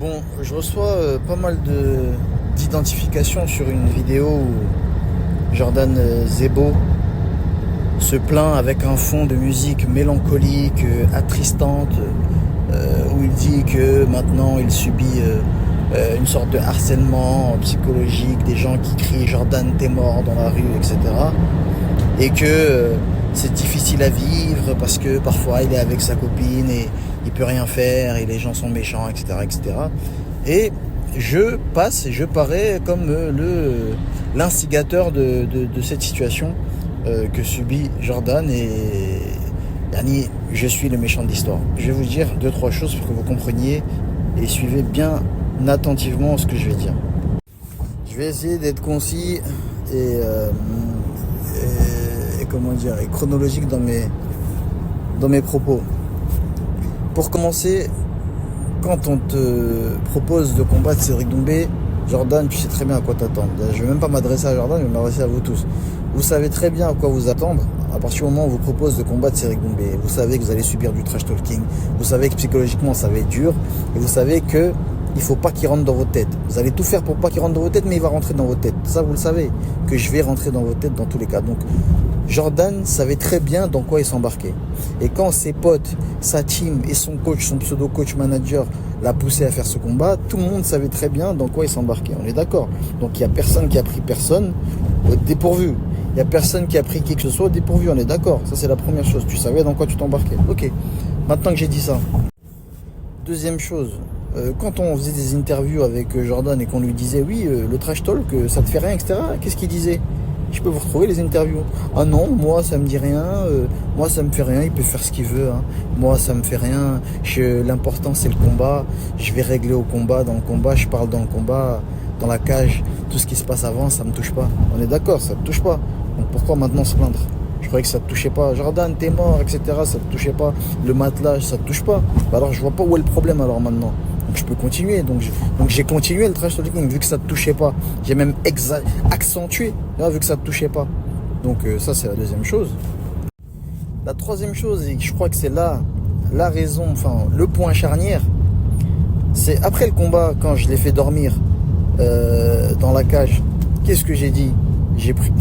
Bon, je reçois pas mal d'identifications sur une vidéo où Jordan Zebo se plaint avec un fond de musique mélancolique, attristante, où il dit que maintenant il subit une sorte de harcèlement psychologique, des gens qui crient Jordan t'es mort dans la rue, etc. Et que c'est difficile à vivre parce que parfois il est avec sa copine et il peut rien faire et les gens sont méchants, etc., etc. Et je parais comme l'instigateur de cette situation que subit Jordan et Yanni, je suis le méchant de l'histoire. Je vais vous dire 2-3 choses pour que vous compreniez et suivez bien attentivement ce que je vais dire. Je vais essayer d'être concis et comment dire, et chronologique dans mes propos. Pour commencer, quand on te propose de combattre Cédric Doumbé, Jordan, tu sais très bien à quoi t'attendre. Je ne vais même pas m'adresser à Jordan, je vais m'adresser à vous tous. Vous savez très bien à quoi vous attendre à partir du moment où on vous propose de combattre Cédric Doumbé. Vous savez que vous allez subir du trash talking, vous savez que psychologiquement ça va être dur, et vous savez que il faut pas qu'il rentre dans votre tête. Vous allez tout faire pour pas qu'il rentre dans votre tête, mais il va rentrer dans votre tête. Ça, vous le savez, que je vais rentrer dans votre tête dans tous les cas. Donc, Jordan savait très bien dans quoi il s'embarquait. Et quand ses potes, sa team et son coach, son pseudo-coach manager l'a poussé à faire ce combat, tout le monde savait très bien dans quoi il s'embarquait. On est d'accord. Donc, il n'y a personne qui a pris personne au dépourvu. Il n'y a personne qui a pris qui que ce soit au dépourvu. On est d'accord. Ça, c'est la première chose. Tu savais dans quoi tu t'embarquais. Ok. Maintenant que j'ai dit ça. Deuxième chose. Quand on faisait des interviews avec Jordan et qu'on lui disait oui, le trash talk, ça te fait rien, etc. Qu'est-ce qu'il disait? Je peux vous retrouver les interviews. Ah non, moi ça me dit rien, moi ça me fait rien, il peut faire ce qu'il veut, hein. Moi ça me fait rien, l'important c'est le combat, je vais régler au combat, dans le combat, je parle dans le combat, dans la cage, tout ce qui se passe avant, ça me touche pas. On est d'accord, ça te touche pas. Donc pourquoi maintenant se plaindre? Je croyais que ça te touchait pas. Jordan, t'es mort, etc. Ça te touchait pas. Le matelas, ça te touche pas. Bah alors je vois pas où est le problème alors maintenant. Donc je peux continuer. Donc j'ai continué le trash talking vu que ça te touchait pas. J'ai même accentué vu que ça te touchait pas. Donc ça c'est la deuxième chose. La troisième chose, et je crois que c'est là la raison, enfin le point charnière, c'est après le combat quand je l'ai fait dormir dans la cage. Qu'est-ce que j'ai dit?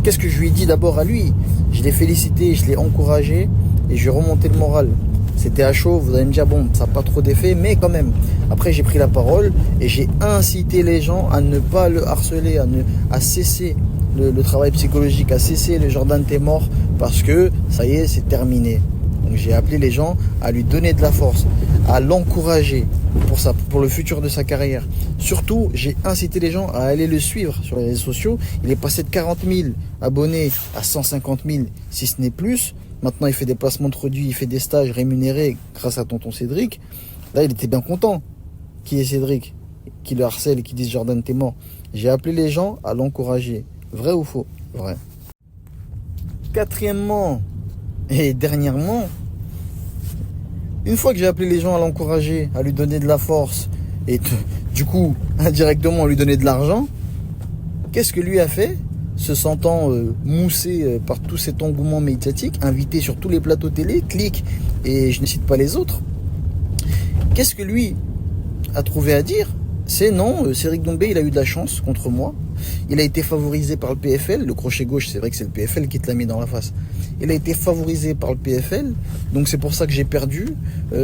Qu'est-ce que je lui ai dit d'abord à lui? Je l'ai félicité, je l'ai encouragé et je lui ai remonté le moral. C'était à chaud, vous allez me dire, bon, ça n'a pas trop d'effet, mais quand même. Après, j'ai pris la parole et j'ai incité les gens à ne pas le harceler, à cesser le travail psychologique, à cesser le Jordan t'es mort parce que ça y est, c'est terminé. Donc j'ai appelé les gens à lui donner de la force, à l'encourager pour le futur de sa carrière. Surtout, j'ai incité les gens à aller le suivre sur les réseaux sociaux. Il est passé de 40 000 abonnés à 150 000, si ce n'est plus. Maintenant, il fait des placements de produits, il fait des stages rémunérés grâce à tonton Cédric. Là, il était bien content. Qui est Cédric? Qui le harcèle et qui dit Jordan t'es mort. J'ai appelé les gens à l'encourager. Vrai ou faux? Vrai. Quatrièmement, et dernièrement, une fois que j'ai appelé les gens à l'encourager, à lui donner de la force, et du coup, indirectement, à lui donner de l'argent, qu'est-ce que lui a fait? Se sentant moussé par tout cet engouement médiatique, invité sur tous les plateaux télé, clique, et je ne cite pas les autres, qu'est-ce que lui a trouvé à dire? C'est non, Cédric Doumbé, il a eu de la chance contre moi. Il a été favorisé par le PFL. Le crochet gauche, c'est vrai que c'est le PFL qui te l'a mis dans la face. Il a été favorisé par le PFL. Donc c'est pour ça que j'ai perdu.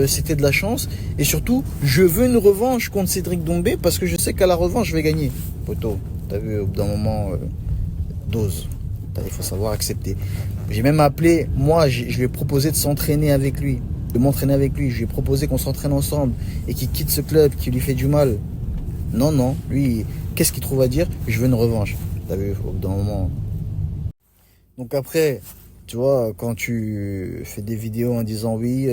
C'était de la chance. Et surtout, je veux une revanche contre Cédric Doumbé parce que je sais qu'à la revanche, je vais gagner. Poto, t'as vu, au bout d'un moment, dose. Il faut savoir accepter. J'ai même appelé, moi, je lui ai proposé de s'entraîner avec lui. De m'entraîner avec lui. Je lui ai proposé qu'on s'entraîne ensemble et qu'il quitte ce club qui lui fait du mal. Non, lui, qu'est-ce qu'il trouve à dire? Je veux une revanche. T'as vu, au bout d'un moment. Donc après, tu vois, quand tu fais des vidéos en disant oui,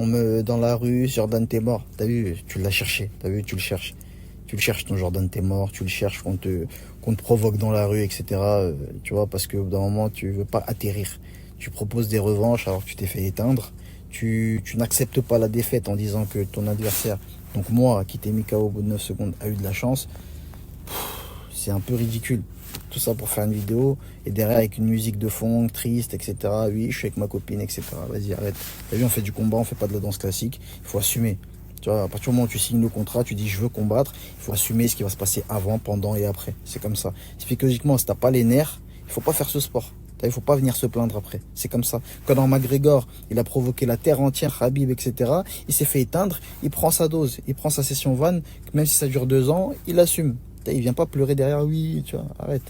on me dans la rue, Jordan t'es mort. T'as vu, tu l'as cherché. T'as vu, tu le cherches. Tu le cherches ton Jordan t'es mort. Tu le cherches qu'on te provoque dans la rue, etc. Tu vois, parce qu'au bout d'un moment, tu veux pas atterrir. Tu proposes des revanches alors que tu t'es fait éteindre. Tu n'acceptes pas la défaite en disant que ton adversaire, donc moi, qui t'ai mis KO au bout de 9 secondes, a eu de la chance. C'est un peu ridicule. Tout ça pour faire une vidéo et derrière avec une musique de fond, triste, etc. Oui, je suis avec ma copine, etc. Vas-y, arrête. T'as vu, on fait du combat, on fait pas de la danse classique. Il faut assumer. Tu vois, à partir du moment où tu signes le contrat, tu dis je veux combattre, il faut assumer ce qui va se passer avant, pendant et après. C'est comme ça. Psychologiquement, si t'as pas les nerfs, il faut pas faire ce sport. Il faut pas venir se plaindre après. C'est comme ça. Quand dans McGregor, il a provoqué la terre entière, Khabib, etc., il s'est fait éteindre, il prend sa dose, il prend sa session van, même si ça dure 2 ans, il assume. Il vient pas pleurer derrière, oui, tu vois, arrête.